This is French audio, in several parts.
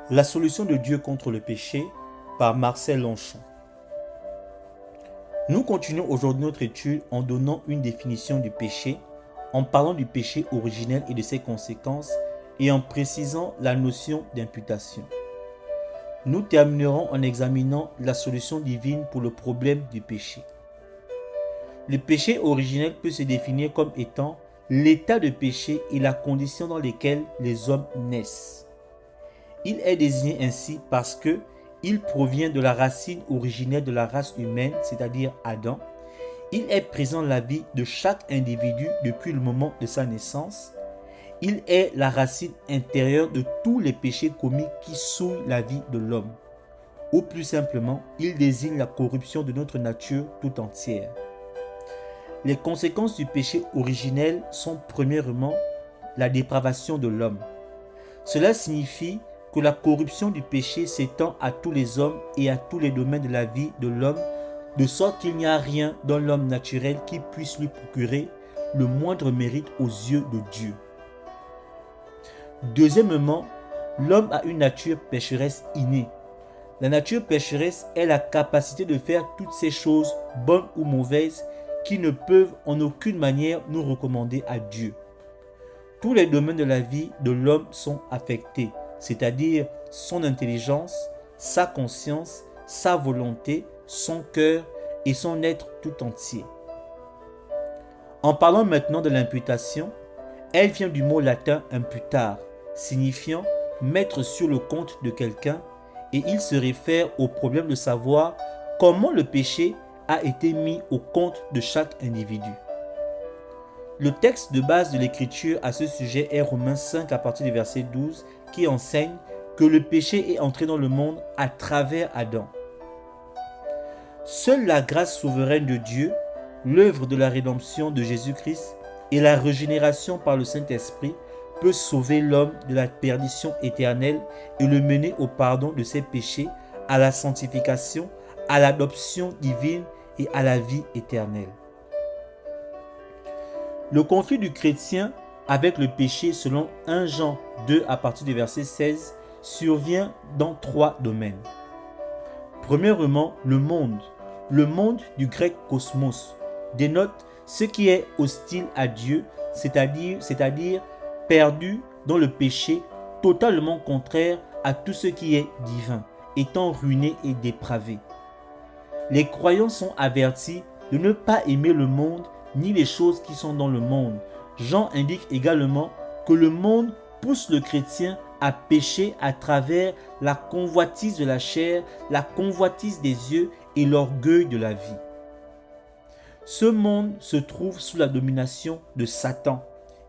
La solution de Dieu contre le péché par Marcel Longchamp. Nous continuons aujourd'hui notre étude en donnant une définition du péché, en parlant du péché originel et de ses conséquences et en précisant la notion d'imputation. Nous terminerons en examinant la solution divine pour le problème du péché. Le péché originel peut se définir comme étant l'état de péché et la condition dans laquelle les hommes naissent. Il est désigné ainsi parce que il provient de la racine originelle de la race humaine, c'est-à-dire Adam. Il est présent dans la vie de chaque individu depuis le moment de sa naissance. Il est la racine intérieure de tous les péchés commis qui souillent la vie de l'homme. Ou plus simplement, il désigne la corruption de notre nature tout entière. Les conséquences du péché originel sont premièrement la dépravation de l'homme. Cela signifie que la corruption du péché s'étend à tous les hommes et à tous les domaines de la vie de l'homme, de sorte qu'il n'y a rien dans l'homme naturel qui puisse lui procurer le moindre mérite aux yeux de Dieu. Deuxièmement, l'homme a une nature pécheresse innée. La nature pécheresse est la capacité de faire toutes ces choses, bonnes ou mauvaises, qui ne peuvent en aucune manière nous recommander à Dieu. Tous les domaines de la vie de l'homme sont affectés, c'est-à-dire son intelligence, sa conscience, sa volonté, son cœur et son être tout entier. En parlant maintenant de l'imputation, elle vient du mot latin imputar, signifiant mettre sur le compte de quelqu'un, et il se réfère au problème de savoir comment le péché a été mis au compte de chaque individu. Le texte de base de l'écriture à ce sujet est Romains 5 à partir du verset 12 qui enseigne que le péché est entré dans le monde à travers Adam. Seule la grâce souveraine de Dieu, l'œuvre de la rédemption de Jésus-Christ et la régénération par le Saint-Esprit peut sauver l'homme de la perdition éternelle et le mener au pardon de ses péchés, à la sanctification, à l'adoption divine et à la vie éternelle. Le conflit du chrétien avec le péché selon 1 Jean 2 à partir du verset 16 survient dans 3 domaines. Premièrement, le monde. Le monde du grec cosmos dénote ce qui est hostile à Dieu, c'est-à-dire perdu dans le péché, totalement contraire à tout ce qui est divin, étant ruiné et dépravé. Les croyants sont avertis de ne pas aimer le monde ni les choses qui sont dans le monde. Jean indique également que le monde pousse le chrétien à pécher à travers la convoitise de la chair, la convoitise des yeux et l'orgueil de la vie. Ce monde se trouve sous la domination de Satan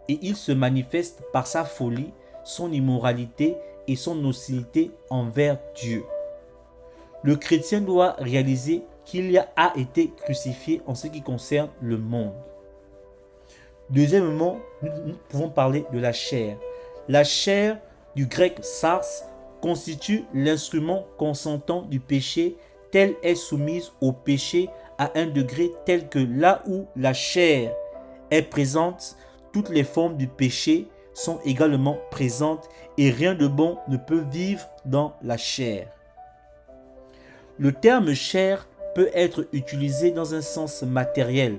et il se manifeste par sa folie, son immoralité et son hostilité envers Dieu. Le chrétien doit réaliser qu'il a été crucifié en ce qui concerne le monde. Deuxièmement, nous pouvons parler de la chair. La chair, du grec sars, constitue l'instrument consentant du péché, telle est soumise au péché à un degré tel que là où la chair est présente, toutes les formes du péché sont également présentes et rien de bon ne peut vivre dans la chair. Le terme chair peut être utilisé dans un sens matériel.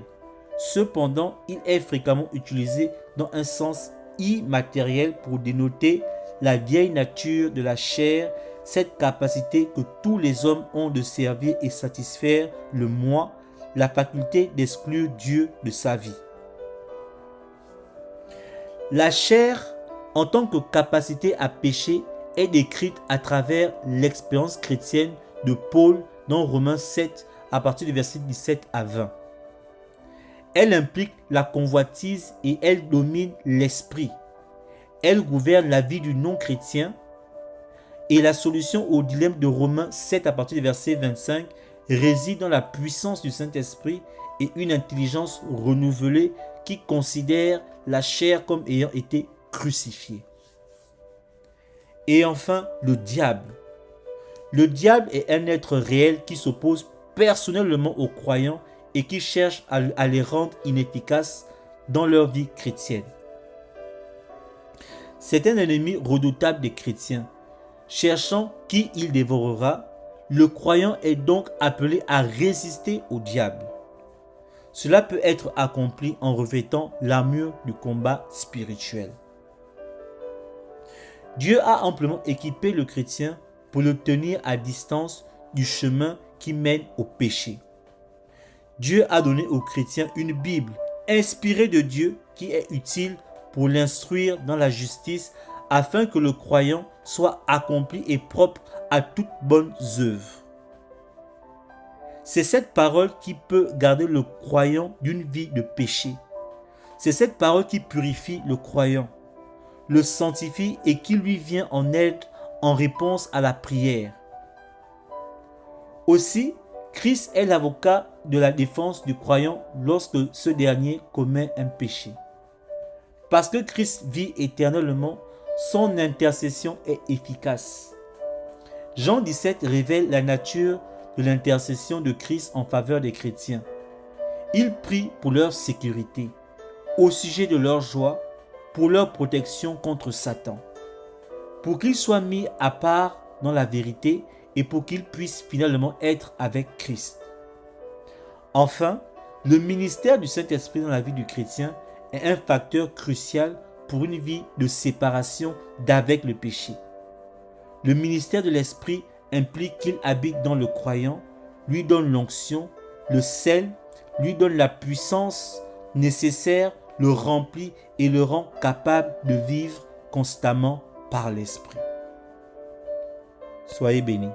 Cependant, il est fréquemment utilisé dans un sens immatériel pour dénoter la vieille nature de la chair, cette capacité que tous les hommes ont de servir et satisfaire le moi, la faculté d'exclure Dieu de sa vie. La chair, en tant que capacité à pécher, est décrite à travers l'expérience chrétienne de Paul dans Romains 7 à partir du verset 17 à 20. Elle implique la convoitise et elle domine l'esprit. Elle gouverne la vie du non-chrétien et la solution au dilemme de Romains 7 à partir du verset 25 réside dans la puissance du Saint-Esprit et une intelligence renouvelée qui considère la chair comme ayant été crucifiée. Et enfin, le diable. Le diable est un être réel qui s'oppose personnellement aux croyants et qui cherche à les rendre inefficaces dans leur vie chrétienne. C'est un ennemi redoutable des chrétiens. cherchant qui il dévorera, le croyant est donc appelé à résister au diable. Cela peut être accompli en revêtant l'armure du combat spirituel. Dieu a amplement équipé le chrétien pour le tenir à distance du chemin qui mène au péché. Dieu a donné au chrétien une Bible inspirée de Dieu qui est utile pour l'instruire dans la justice afin que le croyant soit accompli et propre à toutes bonnes œuvres. C'est cette parole qui peut garder le croyant d'une vie de péché. C'est cette parole qui purifie le croyant, le sanctifie et qui lui vient en aide en réponse à la prière. Aussi, Christ est l'avocat de la défense du croyant lorsque ce dernier commet un péché. Parce que Christ vit éternellement, son intercession est efficace. Jean 17 révèle la nature de l'intercession de Christ en faveur des chrétiens. Il prie pour leur sécurité, au sujet de leur joie, pour leur protection contre Satan, pour qu'ils soient mis à part dans la vérité et pour qu'ils puissent finalement être avec Christ. Enfin, le ministère du Saint-Esprit dans la vie du chrétien est un facteur crucial pour une vie de séparation d'avec le péché. Le ministère de l'Esprit implique qu'il habite dans le croyant, lui donne l'onction, le sel, lui donne la puissance nécessaire, le remplit et le rend capable de vivre constamment par l'Esprit. Soyez bénis.